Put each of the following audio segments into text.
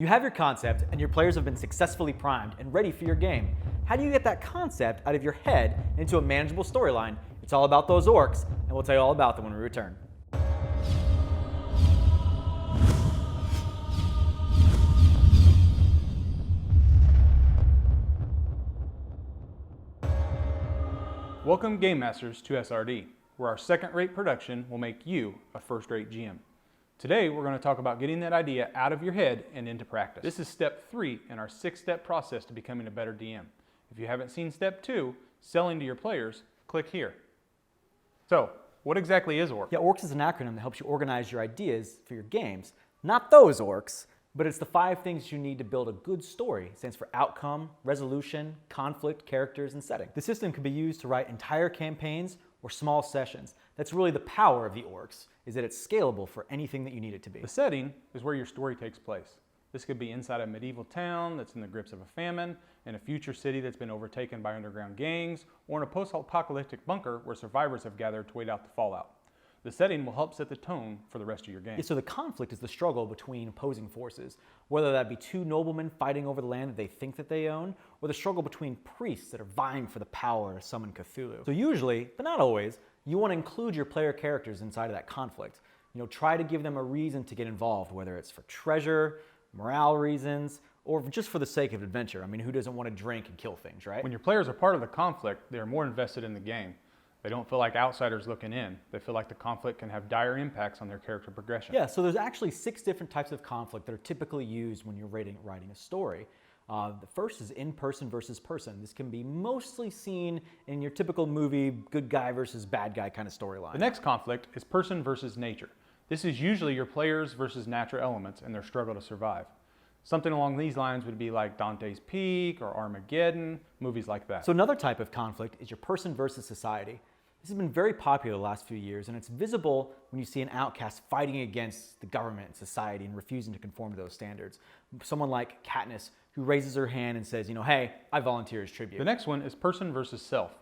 You have your concept and your players have been successfully primed and ready for your game. How do you get that concept out of your head into a manageable storyline? It's all about those orcs, and we'll tell you all about them when we return. Welcome Game Masters to SRD, where our second-rate production will make you a first-rate GM. Today we're going to talk about getting that idea out of your head and into practice. This is step 3 in our 6-step process to becoming a better DM. If you haven't seen step 2, selling to your players, click here. So, what exactly is ORCS? Yeah, ORCS is an acronym that helps you organize your ideas for your games. Not those orcs, but it's the 5 things you need to build a good story. It stands for outcome, resolution, conflict, characters, and setting. The system can be used to write entire campaigns or small sessions. That's really the power of the ORCS, is that it's scalable for anything that you need it to be. The setting is where your story takes place. This could be inside a medieval town that's in the grips of a famine, in a future city that's been overtaken by underground gangs, or in a post-apocalyptic bunker where survivors have gathered to wait out the fallout. The setting will help set the tone for the rest of your game. Yeah, so the conflict is the struggle between opposing forces, whether that be 2 noblemen fighting over the land that they think that they own, or the struggle between priests that are vying for the power to summon Cthulhu. So usually, but not always, you want to include your player characters inside of that conflict. You know, try to give them a reason to get involved, whether it's for treasure, morale reasons, or just for the sake of adventure. I mean, who doesn't want to drink and kill things, right? When your players are part of the conflict, they are more invested in the game. They don't feel like outsiders looking in. They feel like the conflict can have dire impacts on their character progression. Yeah, so there's actually 6 different types of conflict that are typically used when you're writing a story. The first is in-person versus person. This can be mostly seen in your typical movie, good guy versus bad guy kind of storyline. The next conflict is person versus nature. This is usually your players versus natural elements and their struggle to survive. Something along these lines would be like Dante's Peak or Armageddon, movies like that. So another type of conflict is your person versus society. This has been very popular the last few years, and it's visible when you see an outcast fighting against the government and society and refusing to conform to those standards. Someone like Katniss, who raises her hand and says, hey, I volunteer as tribute. The next one is person versus self.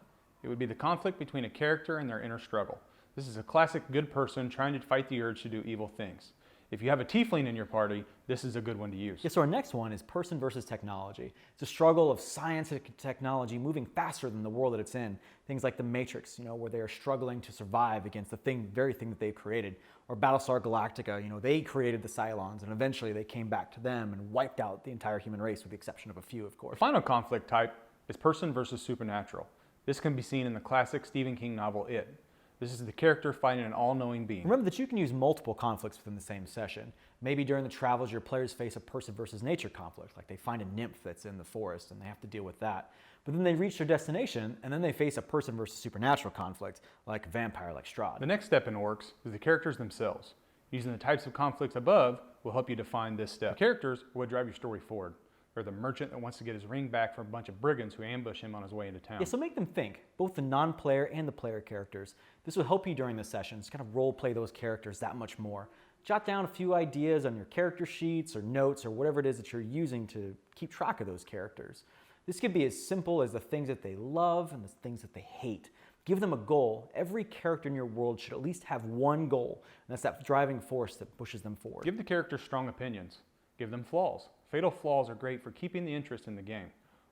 It would be the conflict between a character and their inner struggle. This is a classic good person trying to fight the urge to do evil things. If you have a tiefling in your party, this is a good one to use. Yeah, so our next one is person versus technology. It's a struggle of science and technology moving faster than the world that it's in. Things like the Matrix, where they are struggling to survive against the very thing that they've created. Or Battlestar Galactica, they created the Cylons and eventually they came back to them and wiped out the entire human race with the exception of a few, of course. The final conflict type is person versus supernatural. This can be seen in the classic Stephen King novel It. This is the character fighting an all-knowing being. Remember that you can use multiple conflicts within the same session. Maybe during the travels, your players face a person versus nature conflict, like they find a nymph that's in the forest and they have to deal with that. But then they reach their destination and then they face a person versus supernatural conflict, like a vampire like Strahd. The next step in ORCS is the characters themselves. Using the types of conflicts above will help you define this step. The characters are what drive your story forward. Or the merchant that wants to get his ring back from a bunch of brigands who ambush him on his way into town. Yeah, so make them think, both the non-player and the player characters. This will help you during the sessions, kind of role play those characters that much more. Jot down a few ideas on your character sheets or notes or whatever it is that you're using to keep track of those characters. This could be as simple as the things that they love and the things that they hate. Give them a goal. Every character in your world should at least have one goal, and that's that driving force that pushes them forward. Give the characters strong opinions. Give them flaws. Fatal flaws are great for keeping the interest in the game.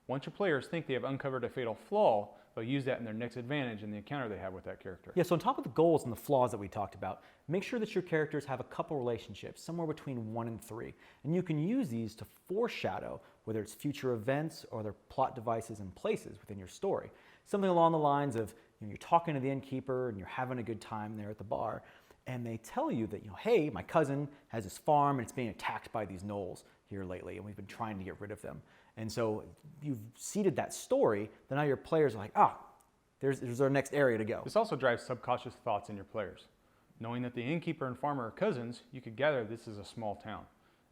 Once your players think they have uncovered a fatal flaw, they'll use that in their next advantage in the encounter they have with that character. Yeah, so on top of the goals and the flaws that we talked about, make sure that your characters have a couple relationships, somewhere between 1 and 3. And you can use these to foreshadow whether it's future events or their plot devices and places within your story. Something along the lines of, you're talking to the innkeeper and you're having a good time there at the bar, and they tell you that, hey, my cousin has this farm and it's being attacked by these gnolls here lately, and we've been trying to get rid of them. And so you've seeded that story, then now your players are like, there's our next area to go. This also drives subconscious thoughts in your players. Knowing that the innkeeper and farmer are cousins, you could gather this is a small town.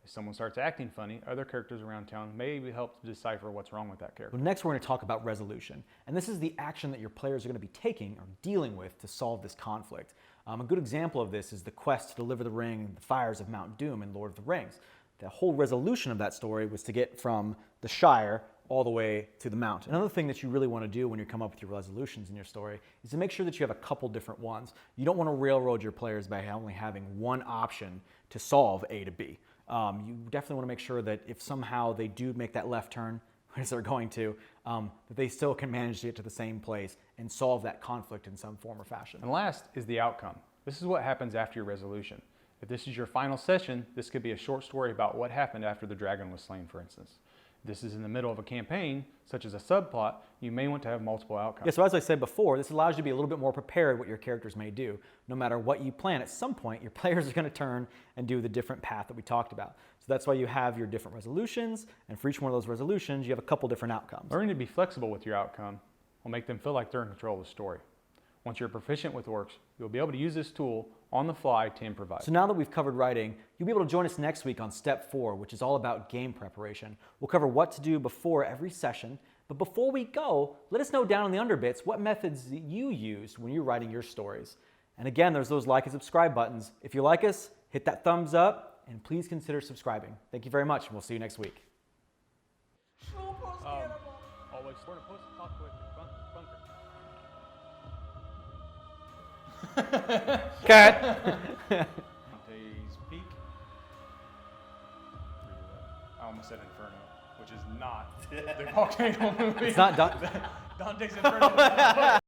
If someone starts acting funny, other characters around town may help to decipher what's wrong with that character. Well, next we're going to talk about resolution. And this is the action that your players are going to be taking or dealing with to solve this conflict. A good example of this is the quest to deliver the ring, the fires of Mount Doom in Lord of the Rings. The whole resolution of that story was to get from the Shire all the way to the mountain. Another thing that you really want to do when you come up with your resolutions in your story is to make sure that you have a couple different ones. You don't want to railroad your players by only having one option to solve A to B. You definitely want to make sure that if somehow they do make that left turn, as they're going to, that they still can manage to get to the same place and solve that conflict in some form or fashion. And last is the outcome. This is what happens after your resolution. If this is your final session, this could be a short story about what happened after the dragon was slain, for instance. If this is in the middle of a campaign, such as a subplot, you may want to have multiple outcomes. Yeah, so as I said before, this allows you to be a little bit more prepared what your characters may do. No matter what you plan, at some point, your players are going to turn and do the different path that we talked about. So that's why you have your different resolutions, and for each one of those resolutions, you have a couple different outcomes. Learning to be flexible with your outcome will make them feel like they're in control of the story. Once you're proficient with ORCS, you'll be able to use this tool on the fly to improvise. So now that we've covered writing, you'll be able to join us next week on Step 4, which is all about game preparation. We'll cover what to do before every session, but before we go, let us know down in the underbits what methods you used when you're writing your stories. And again, there's those like and subscribe buttons. If you like us, hit that thumbs up, and please consider subscribing. Thank you very much, and we'll see you next week. Always post-apocalyptic bunker. Cut. Dante's Peak. I almost said Inferno, which is not the volcano movie. It's not done. Dante's Inferno.